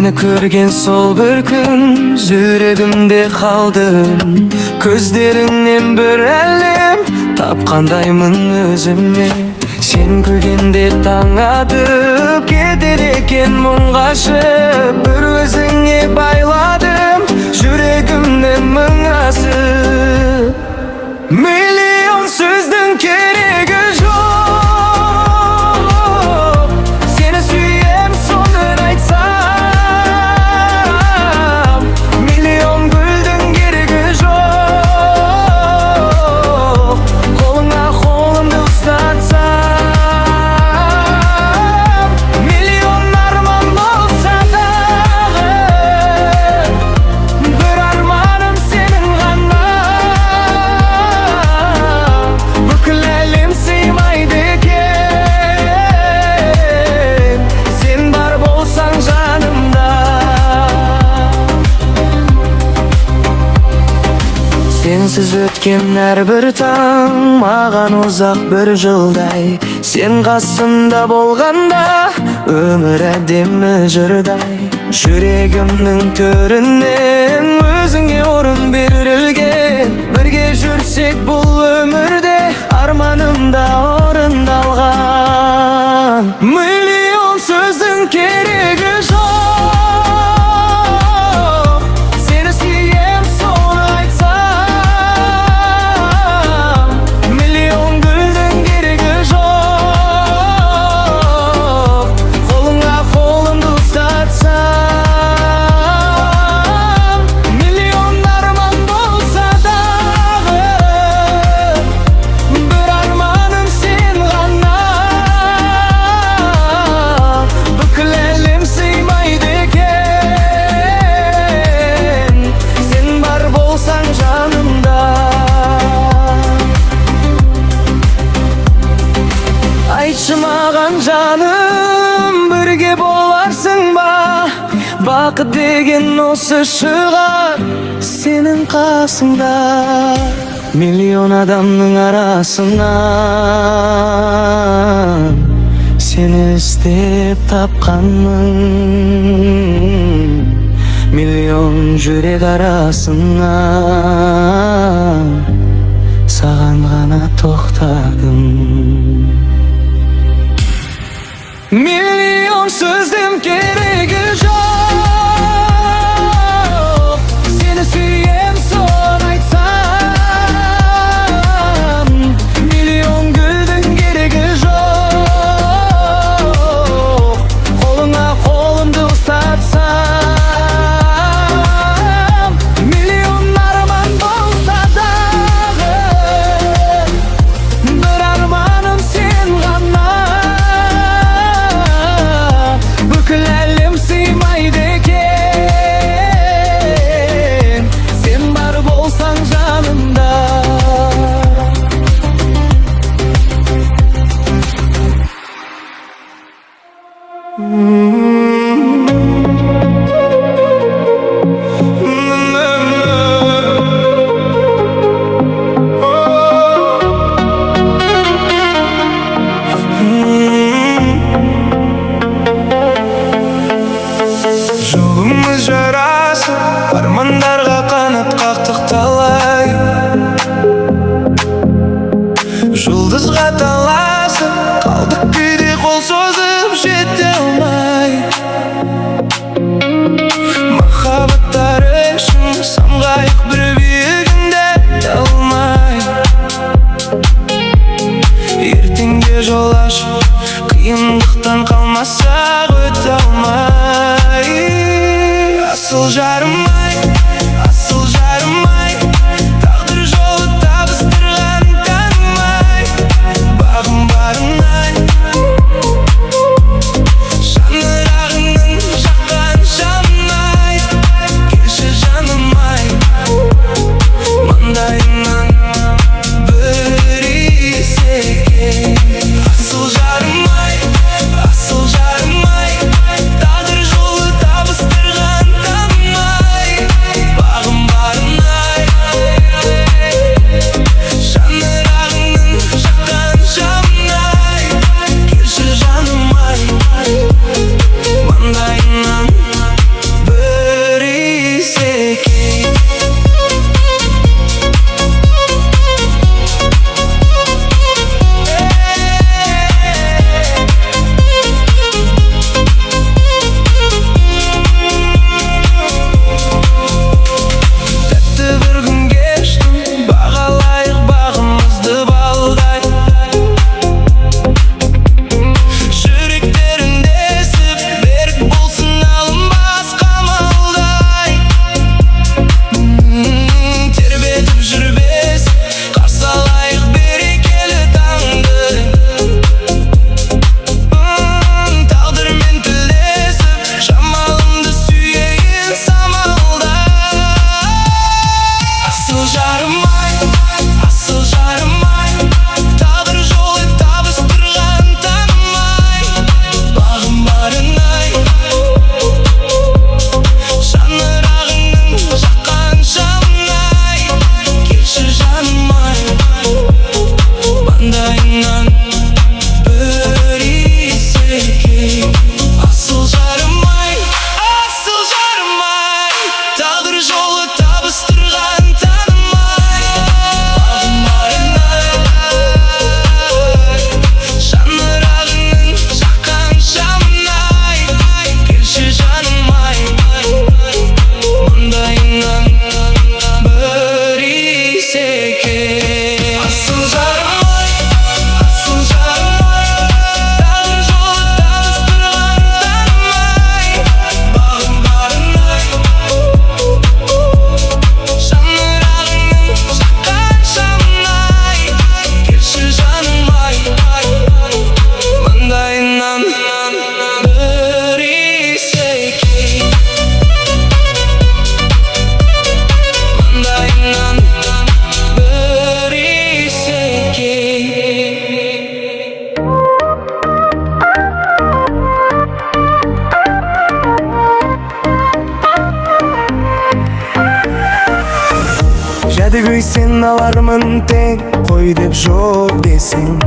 Seni көрген сол бір күн жүрегімде қалдым. Көздеріңнен бір әлем тапқандаймын өзіме. Сен күлгенде таң атып кетер екен мұң қашып. Бір өзіңе байладым жүрегімнен мың асып. Миллион сөздің керегі жоқ, сені сүйем соны айтсам. Миллион гүлдің керегі жоқ, қолыңа қолымды ұстатсам. Миллион арман болса дағы, бір арманым сенің ғана. Бүкіл әлем сыймайды екен, сен бар болсаң жанымда. Сенсіз өткен әрбір таң маған ұзақ бір жылдай. Сен қасымда болғанда өмір әдемі жырдай. Жүрегімнің төрінен өзіңе орын берілген. Бірге жүрсек бұл өмірде арманымда орындалған. Миллион сөздің керегі жоқ, сені сүйем соны айтсам. Миллион гүлдің керегі жоқ, қолыңа қолымды ұстатсам. Миллион арман болса дағы, бір арманым сен ғана. Бүкіл әлем сыймайды екен, сен бар болсаң жанымда. Айтшы маған жаным, бірге боларсың ба? Бақыт деген осы шығар сенің қасыңда. Миллион адамның арасынан сені іздеп тапқанмын. Миллион жүрек арасынан саған ғана тоқтадым. Миллион сөздің керегі жоқ, сені сүйем соны айтсам. Миллион гүлдің керегі жоқ, қолыңа қолымды ұстатсам. Миллион арман болса дағы, бір арманым сен ғана. Бүкіл әлем сыймайды екен, сен бар болсаң жанымда. Жолымыз жарасып, армандарға қанат қақтық талай. Жұлдызға таласып, қалдық күйде қол созып жете алмай. Махаббаттар үшін самғайық бір биігінде талмай. Ертеңге жол ашып, қиындықтан қалмасақ өте алмай. Асыл жарым-ай, асыл жарым-ай, тағдыр жолы табыстырған таңым-ай. Бағым барым-ай, шаңырағыңның жаққан шамын-ай. Келші жаным-ай, маңдайымнан бір иіс. Асыл жарым-ай, асыл жарым-ай, тағдыр жолы табыстырған таңым-ай. Кәдігөй сен алармын тең, қой деп жоқ десең,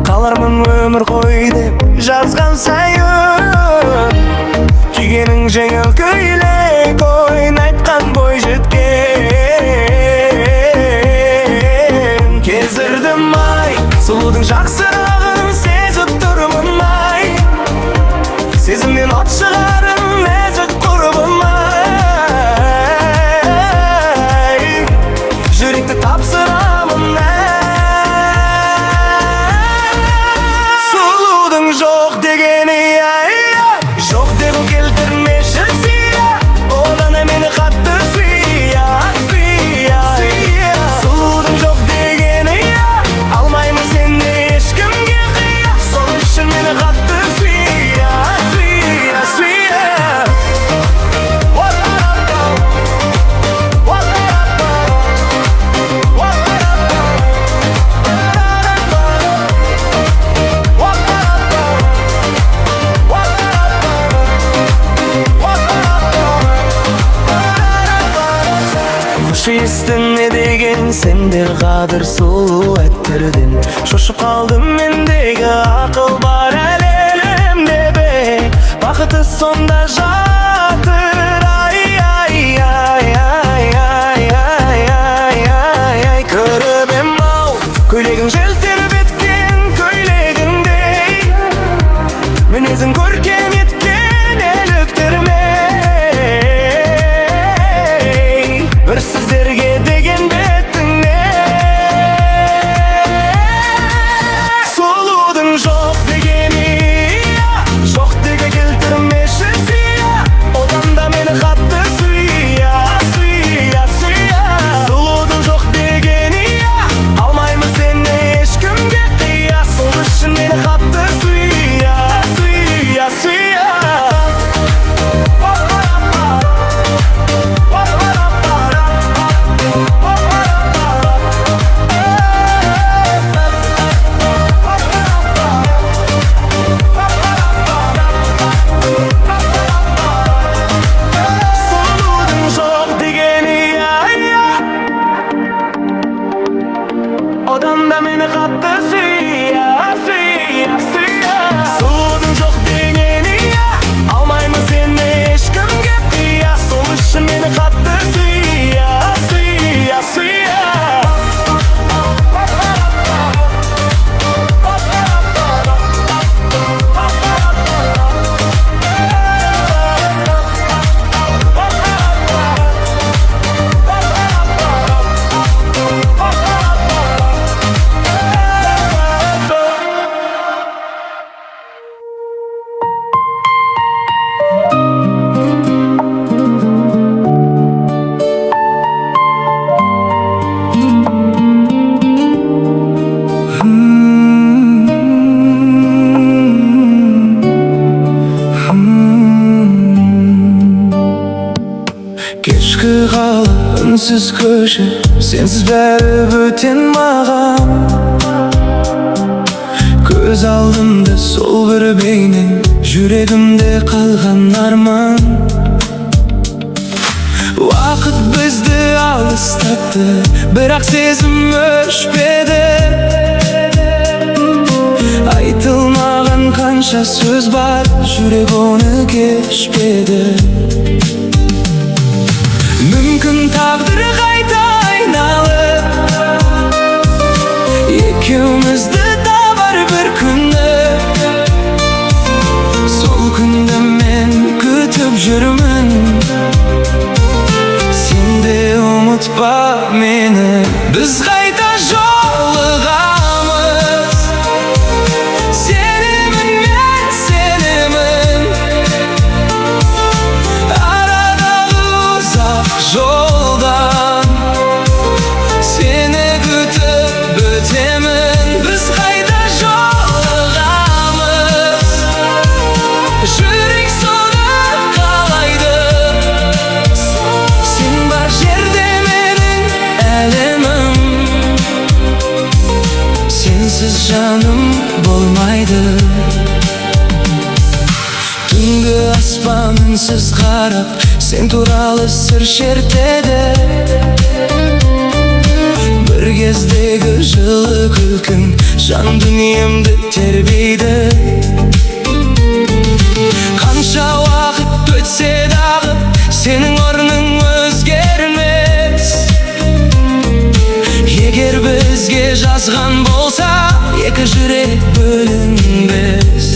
қалармын өмір қой деп жазған сайын. Түйгенің жеңіл көйлек, ойнайтқан бой жеткен. Кездірдім ай, сұлудың жақсырағын сезіп тұрмын ай, сезімнен от шығарын нәзік құрбым ай, жүректі тапсырамын ай. Сұлудың жоқ дегені ай, жоқ дегім келтірмеші сия, одан мені қатты сүйя, сүйя. Сұлудың жоқ дегені алмаймын сені ешкімге қия, сол үшін мені қатты сүйя, сүйя, сүйя. Естің не деген сендер қадір сұлу әттерден, шошып қалдым мендегі ақыл бар әлемде бе, бақыты сонда жатыр ай, ай, ай, ай, ай, ай, ай, ай, ай. Көріп ем ау, көйлегің желтеніп еткен көйлегіңдей, мінезің көркем еткен еліктермей, бір сіздерге деген бетіңе. Сұлудың жоқ дегені, жоқ деге келтірмеші сия, одан да мені қатты сүйя, сүйя, сүйя. Сұлудың жоқ дегені, алмаймын сені ешкімге қия, сол үшін мені қатты сүйя, сүйя, сүйя. Одан да мені қатты сүйя, сүйя, сүйя. Сұлудың жоқ дегені, алмаймын сені ешкімге қия, сол үшін мені қатты сүйя, сүйя, сүйя. Кешкі қала үнсіз көші, сенсіз бәрі бөтен маған. Көз алдымда сол бір бейне, жүрегімде қалған арман. Уақыт бізді алыстатты, бірақ сезім өшпеді. Айтылмаған қанша сөз бар, жүрек оны кешпеді. Мүмкін тағдыр қайта айналып, екеумізді табар бір күні. Сол күнді мен күтіп жүрмін, сен де ұмытпа мені. Біз қайта жолығамыз, сенемін мен, сенемін. Арадағы ұзақ жолдан сені күтіп өтемін. Біз қайта жолығамыз, жүрек соны қалайды. Сен бар жерде менің әлемім, сенсіз жаным болмайды. Түнгі аспан үнсіз қарап, сен туралы сыр шертеді. жылы күлкің жан дүниемді тербейді. Қанша уақыт өтсе дағы сенің орның өзгермес. Егер бізге жазған болса екі жүрек бөлінбес.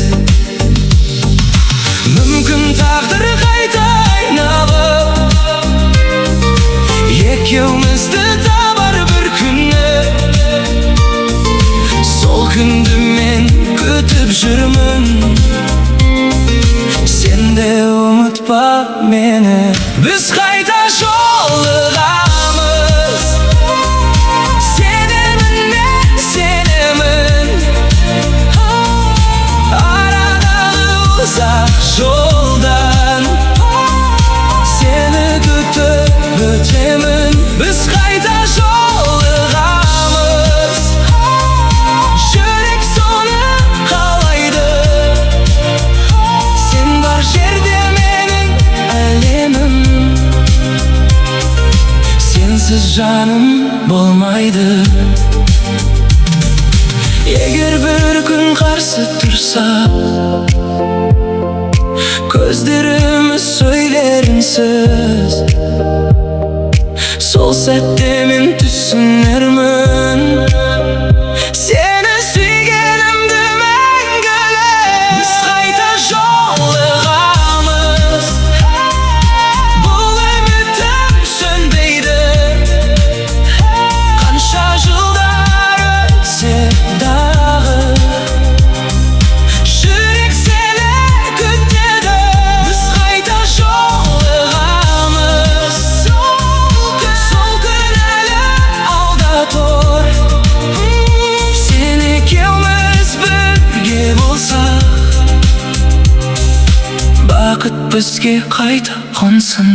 Мүмкін тағдыр қайта айналып екеумізді табар бір күні. Сол күнді мен күтіп жүрмін, сен де ұмытпа мені. Біз қайта жолығамыз, сенемін мен, сенемін. Арадағы ұзақ жолдан сені күтіп өтемін. Біз қайта жолығамыз, жүрек соны қалайды. Сен бар жерде менің әлемім, сенсіз жаным болмайды. Егер бір күн қарсы тұрса, көздеріміз сөйлерінсіз, сол сәтте мен түсінермін сені сүйгенімді мәңгілік. Біз қайта жолығамыз, бұл үмітім сөнбейді. Қанша жылдар өтсе дағы жүрек сені күтеді. Біз қайта жолығамыз, сол күн әлі алда тұр. Сен екеуміз бірге болсақ, бақыт бізге қайта қонсын.